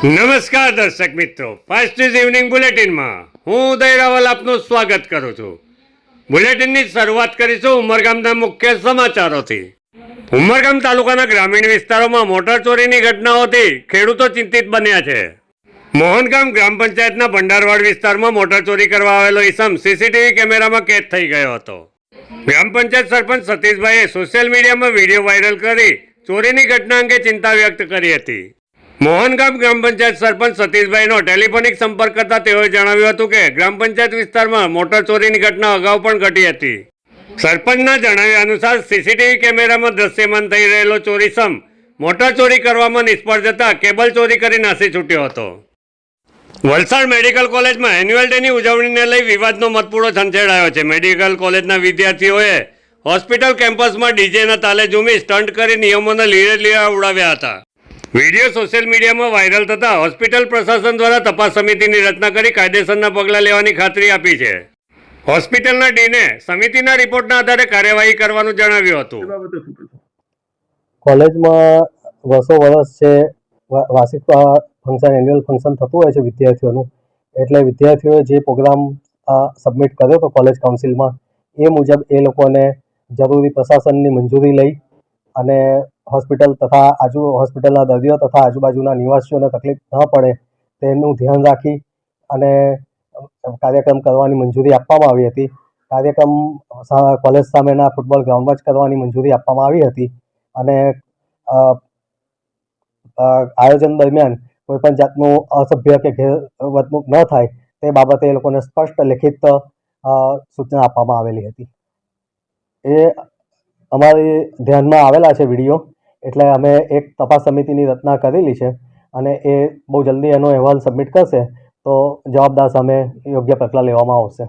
નમસ્કાર દર્શક મિત્રો, ફાસ્ટ ન્યૂઝ ઇવનિંગ બુલેટિનમાં હું ઉદય રાવલ આપનું સ્વાગત કરું છું. બુલેટિનની શરૂઆત કરીશું ઉમરગામના મુખ્ય સમાચારોથી. ઉમરગામ તાલુકાના ગ્રામીણ વિસ્તારોમાં મોટર ચોરીની ઘટનાઓથી ખેડૂતો ચિંતિત બન્યા છે. મોહનગામ ગ્રામ પંચાયતના ભંડારવાડ વિસ્તારમાં મોટર ચોરી કરવા આવેલો ઈસમ સીસીટીવી કેમેરામાં કેદ થઈ ગયો હતો. ગ્રામ પંચાયત સરપંચ સતીશભાઈએ સોશિયલ મીડિયામાં વિડીયો વાયરલ કરી ચોરીની ઘટના અંગે ચિંતા વ્યક્ત કરી હતી. મોહનગામ ગ્રામ પંચાયત સરપંચ સતીશભાઈનો ટેલિફોનિક સંપર્ક કરતા તેઓએ જણાવ્યું હતું કે ગ્રામ પંચાયત વિસ્તારમાં મોટર ચોરીની ઘટના અગાઉ પણ ઘટી હતી. સરપંચના જણાવ્યા અનુસાર સીસીટીવી કેમેરામાં દ્રશ્યમાન થઈ રહેલો ચોરીસમ મોટર ચોરી કરવામાં નિષ્ફળ જતા કેબલ ચોરી કરી નાસી છૂટ્યો હતો. વલસાડ મેડિકલ કોલેજમાં એન્યુઅલ ડેની ઉજવણીને લઈ વિવાદનો મતપૂડો છંછેડાયો છે. મેડિકલ કોલેજના વિદ્યાર્થીઓએ હોસ્પિટલ કેમ્પસમાં ડીજેના તાલે ઝૂમી સ્ટન્ટ કરી નિયમોના લીરા ઉડાવ્યા હતા. વિડીયો સોશિયલ મીડિયામાં વાયરલ થતા હોસ્પિટલ પ્રશાસન દ્વારા તપાસ સમિતિની રચના કરી કાયદેસરના પગલાં લેવાની ખાતરી આપી છે. હોસ્પિટલના ડીને સમિતિના રિપોર્ટના આધારે કાર્યવાહી કરવાનું જણાવ્યું હતું. કોલેજમાં વર્ષ છે વાર્ષિક ફંક્શન એન્યુઅલ ફંક્શન થતું હોય છે વિદ્યાર્થીઓનું, એટલે વિદ્યાર્થીઓએ જે પ્રોગ્રામ સબમિટ કર્યો હતો કોલેજ કાઉન્સિલમાં એ મુજબ એ લોકોને જરૂરી પ્રશાસનની મંજૂરી લઈ અને હોસ્પિટલ તથા હોસ્પિટલના દર્દીઓ તથા આજુબાજુના નિવાસીઓને તકલીફ ન પડે તેનું ધ્યાન રાખી અને કાર્યક્રમ કરવાની મંજૂરી આપવામાં આવી હતી. કાર્યક્રમ કોલેજ સામેના ફૂટબોલ ગ્રાઉન્ડમાં જ કરવાની મંજૂરી આપવામાં આવી હતી અને આયોજન દરમિયાન કોઈપણ જાતનું અસભ્ય કે ગેરવર્તણૂક ન થાય તે બાબતે એ લોકોને સ્પષ્ટ લેખિત સૂચના આપવામાં આવેલી હતી. એ અમારી ધ્યાનમાં આવેલા છે વિડીયો, એટલે અમે એક તપાસ સમિતિની રચના કરેલી છે અને એ બહુ જલ્દી એનો અહેવાલ સબમિટ કરશે તો જવાબદાર સામે યોગ્ય પગલાં લેવામાં આવશે.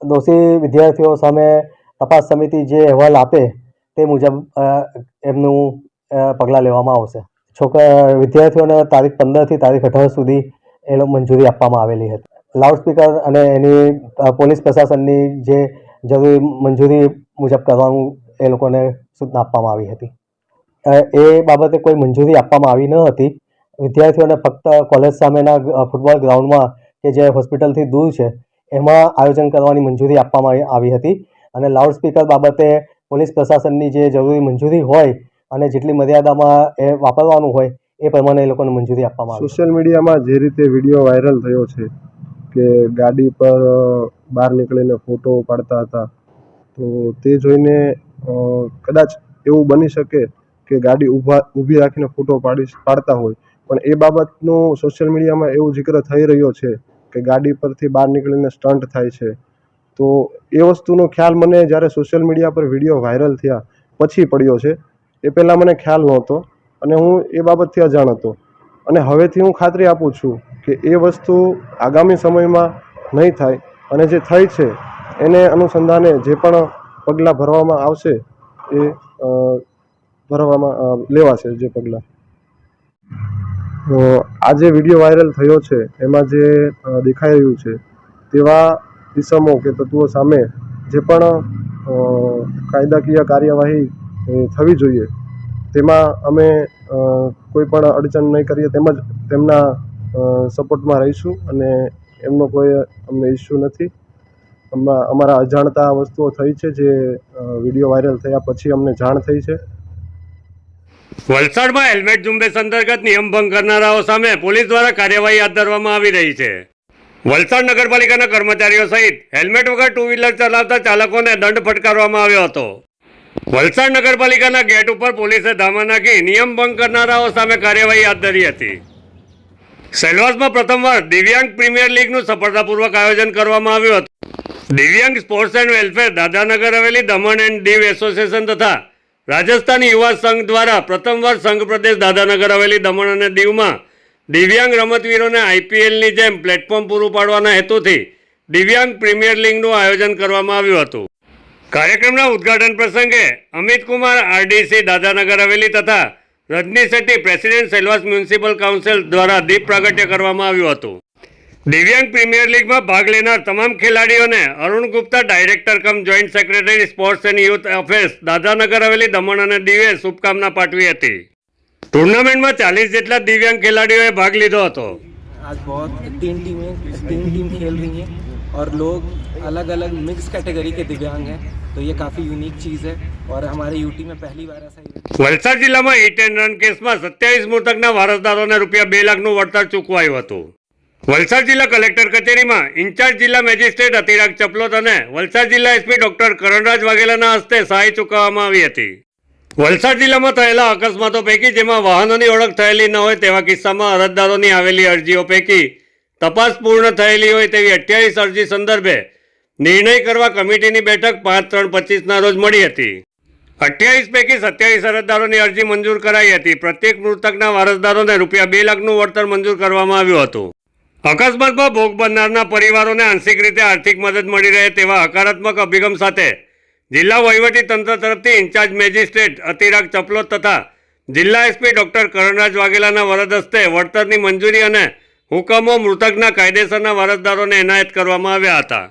દોષી વિદ્યાર્થીઓ સામે તપાસ સમિતિ જે અહેવાલ આપે તે મુજબ એમનું પગલાં લેવામાં આવશે. વિદ્યાર્થીઓને તારીખ 15થી તારીખ 18 સુધી એ લોકો મંજૂરી આપવામાં આવેલી હતી. લાઉડસ્પીકર અને એની પોલીસ પ્રશાસનની જે જરૂરી મંજૂરી મુજબ કરવાનું એ લોકોને સૂચના આપવામાં આવી હતી. એ બાબતે કોઈ મંજૂરી આપવામાં આવી ન હતી. વિદ્યાર્થીઓને ફક્ત કોલેજ સામેના ફૂટબોલ ગ્રાઉન્ડમાં કે જે હોસ્પિટલથી દૂર છે એમાં આયોજન કરવાની મંજૂરી આપવામાં આવી હતી અને લાઉડસ્પીકર બાબતે પોલીસ પ્રશાસનની જે જરૂરી મંજૂરી હોય અને જેટલી મર્યાદામાં એ વાપરવાનું હોય એ પ્રમાણે એ લોકોને મંજૂરી આપવામાં આવી. સોશિયલ મીડિયામાં જે રીતે વિડીયો વાયરલ થયો છે કે ગાડી પર બહાર નીકળીને ફોટો પાડતા હતા, તો તે જોઈને કદાચ એવું બની શકે કે ગાડી ઊભી રાખીને ફોટો પાડતા હોય, પણ એ બાબતનું સોશિયલ મીડિયામાં એવું જિક્ર થઈ રહ્યો છે કે ગાડી પરથી બહાર નીકળીને સ્ટન્ટ થાય છે. તો એ વસ્તુનો ખ્યાલ મને જ્યારે સોશિયલ મીડિયા પર વિડીયો વાયરલ થયા પછી પડ્યો છે. એ પહેલાં મને ખ્યાલ નહોતો અને હું એ બાબતથી અજાણ હતો અને હવેથી હું ખાતરી આપું છું કે એ વસ્તુ આગામી સમયમાં નહીં થાય અને જે થઈ છે એને અનુસંધાને જે પણ પગલાં ભરવામાં આવશે એ લેવાશે. જે પગલાં આ જે વિડીયો વાયરલ થયો છે એમાં જે દેખાઈ રહ્યું છે તેવા ઇસમો કે તત્વો સામે જે પણ કાયદાકીય કાર્યવાહી થવી જોઈએ તેમાં અમે કોઈ પણ અડચણ નહીં કરીએ, તેમજ તેમના સપોર્ટમાં રહીશું અને એમનો કોઈ અમને ઇસ્યુ નથી. અમારા અજાણતા વસ્તુઓ થઈ છે જે વિડીયો વાયરલ થયા પછી અમને જાણ થઈ છે. વલસાડમાં હેલ્મેટ ઝુંબેશ અંતર્ગત નિયમ ભંગ કરનારાઓ સામે પોલીસ દ્વારા કાર્યવાહી હાથ ધરવામાં આવી રહી છે. વલસાડ નગરપાલિકાના કર્મચારીઓ સહિત હેલ્મેટ વગર ટુ વ્હીલર ચલાવતા ચાલકોને દંડ ફટકારવામાં આવ્યો હતો. વલસાડ નગરપાલિકાના ગેટ ઉપર પોલીસે ધામા નાખી નિયમ ભંગ કરનારાઓ સામે કાર્યવાહી હાથ ધરી હતી. સેલવાસમાં પ્રથમવાર દિવ્યાંગ પ્રીમિયર લીગનું સફળતાપૂર્વક આયોજન કરવામાં આવ્યું હતું. દિવ્યાંગ sports and welfare Dadanagar Haveli Daman and Diu association તથા રાજસ્થાન યુવા સંઘ દ્વારા પ્રથમવાર સંઘ પ્રદેશ દાદાનગર હવેલી દમણ અને દીવમાં દિવ્યાંગ રમતવીરોને આઈપીએલની જેમ પ્લેટફોર્મ પૂરું પાડવાના હેતુથી દિવ્યાંગ પ્રીમિયર લીગનું આયોજન કરવામાં આવ્યું હતું. કાર્યક્રમના ઉદ્ઘાટન પ્રસંગે અમિત કુમાર આરડીસી દાદાનગર હવેલી તથા Rajni Shetty president Silvassa municipal council દ્વારા દીપ પ્રાગટ્ય કરવામાં આવ્યું હતું. દિવ્યાંગ પ્રીમિયર લીગમાં ભાગ લેનાર તમામ ખેલાડીઓને Arun Gupta director cum joint secretary sports and youth affairs Dadra Nagar Haveli Daman અને દીવે શુભકામના પાઠવી હતી. ટુર્નામેન્ટમાં 40 જેટલા દિવ્યાંગ ખેલાડીઓએ ભાગ લીધો હતો. आज बहुत तीन टीम खेल रही हैं और लोग अलग अलग मिक्स कैटेगरी के दिव्यांग हैं, तो ये काफ़ी यूनिक चीज़ है और हमारे यूटी में पहली बार ऐसा इवेंट। વલસાડ જિલ્લામાં હિટ એન્ડ રન કેસમાં 27 મૃતકના વારસદારોને રૂપિયા 2 લાખનું વળતર ચૂકવાયું હતું. વલસાડ જિલ્લા કલેક્ટર કચેરીમાં ઇન્ચાર્જ જિલ્લા મેજિસ્ટ્રેટ અતિરાગ ચપલોત અને વલસાડ જિલ્લા એસપી ડોક્ટર કરણરાજ વાઘેલાના હસ્તે સહાય ચૂકવવામાં આવી હતી. વલસાડ જિલ્લામાં થયેલા અકસ્માતો પૈકી જેમાં વાહનોની ઓળખ થયેલી ન હોય તેવા કિસ્સામાં અરજદારોની આવેલી અરજીઓ પૈકી તપાસ પૂર્ણ થયેલી હોય તેવી 28 અરજી સંદર્ભે નિર્ણય કરવા કમિટીની બેઠક 5/3/25ના રોજ મળી હતી. 28 પૈકી 27 અરજદારોની અરજી મંજૂર કરાઈ હતી. પ્રત્યેક મૃતકના વારસદારોને રૂપિયા 2 લાખનું વળતર મંજૂર કરવામાં આવ્યું હતું. અકસ્માતમાં ભોગ બનનારના પરિવારોને આંશિક રીતે આર્થિક મદદ મળી રહે તેવા હકારાત્મક અભિગમ સાથે જિલ્લા વહીવટી તંત્ર તરફથી ઇન્ચાર્જ મેજિસ્ટ્રેટ અતિરાગ ચપલોત તથા જિલ્લા એસપી ડોક્ટર કરણરાજ વાઘેલાના વરદ હસ્તે વળતરની મંજૂરી અને હુકમો મૃતકના કાયદેસરના વારસદારોને એનાયત કરવામાં આવ્યા હતા.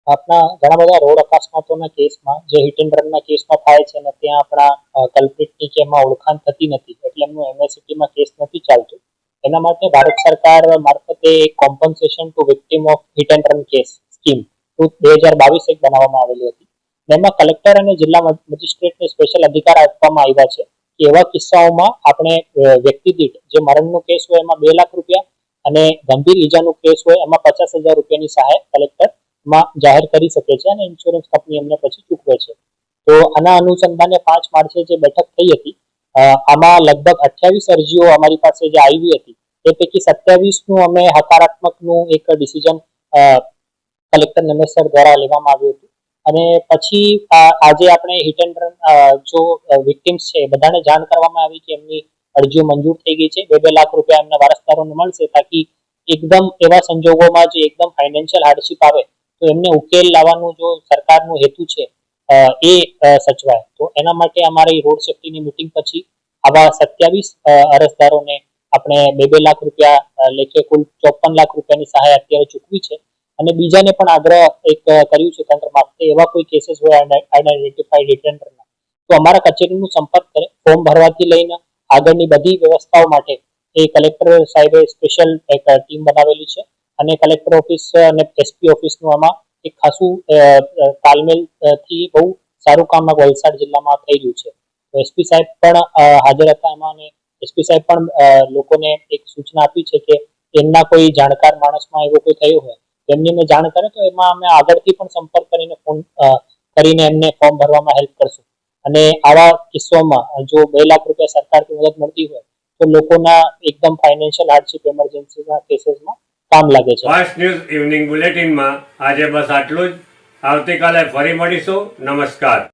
આપણા ઘણા બધા રોડ અકસ્માતોના કેસમાં જે હિટ એન્ડ રનના કેસમાં થાય છે ને ત્યાં આપણા કલ્પ્રિટની કે એમાં ઓળખાણ થતી નથી, એટલે એમનું એમએસસીટીમાં કેસ નથી ચાલતું. એના માટે ભારત સરકાર મારફતે compensation to victim of hit and run case scheme 2022 એક બનાવવામાં આવેલી હતી. એમાં કલેક્ટર અને જિલ્લા મેજિસ્ટ્રેટને સ્પેશિયલ અધિકાર આપવામાં આવ્યા છે કે એવા કિસ્સાઓમાં આપણે વ્યક્તિ દીઠ જે મરણનો કેસ હોય એમાં 2 લાખ રૂપિયા અને ગંભીર ઈજાનો કેસ હોય એમાં 50,000 રૂપિયાની સહાય કલેક્ટર માં જાહેર કરી શકે છે અને ઇન્સ્યોરન્સ કંપની એમને પછી ચૂકવે છે. તો આના અનુસંધાને 5 માર્ચે જે બેઠક થઈ હતી આમાં લગભગ 28 અરજીઓ અમારી પાસે જે આવી હતી તે પૈકી 27નું અમે હકારાત્મકનું એક ડિસિઝન કલેક્ટર નમેશ સર દ્વારા લેવામાં આવ્યું હતું. અને પછી આજે આપણે હિટ એન્ડ રન જો વિક્ટિમ્સ છે બધાને જાણ કરવામાં આવી કે એમની અરજીઓ મંજૂર થઈ ગઈ છે. 2 લાખ રૂપિયા એમના વારસદારોને મળશે તાકી એકદમ એવા સંજોગોમાં જે એકદમ ફાઇનાન્શિયલ હાર્ડશીપ આવે તો એમને ઉકેલ લાવવાનું જો સરકારનું હેતુ છે એ સચવાય. તો એના માટે અમારી રોડ સેફ્ટીની મિટિંગ પછી આવા 27 અરજદારોને આપણે 2 લાખ રૂપિયા લેખે કુલ 54 લાખ રૂપિયાની સહાય અત્યારે ચૂકવી છે. અને બીજાને પણ આગ્રહ એક કર્યું છે તંત્ર મારફતે એવા કોઈ કેસીસ હોય આઈડેન્ટિફાઈડ હિટ એન્ડ રનના તો અમારા કચેરીનો સંપર્ક કરે. ફોર્મ ભરવાથી લઈને આગળની બધી વ્યવસ્થાઓ માટે એ કલેક્ટર સાહેબે સ્પેશિયલ એક ટીમ બનાવેલી છે અને કલેક્ટર ઓફિસ અને એસપી ઓફિસનું આમાં એક ખાસું તાલમેલ થી બહુ સારું કામ વલસાડ જિલ્લામાં થઈ રહ્યું છે. તો એસપી સાહેબ પણ હાજર હતા એમાં અને એસપી સાહેબ પણ લોકોને એક સૂચના આપી છે કે એમના કોઈ જાણકાર માણસમાં એવો કોઈ થયો હોય એમની મેં જાણ કરે તો એમાં અમે આગળથી પણ સંપર્ક કરીને ફોન કરીને એમને ફોર્મ ભરવામાં હેલ્પ કરશું. અને આવા કિસ્સામાં જો 2 લાખ રૂપિયા સરકારથી મદદ મળતી હોય તો લોકોના એકદમ ફાઇનાન્શિયલ હાર્ડશીપ ઇમરજન્સીના કેસીસમાં કામ લાગે છે. ફાસ્ટ ન્યૂઝ ઇવનિંગ બુલેટિનમાં આજે બસ આટલું જ. આવતીકાલે ફરી મળીશું. નમસ્કાર.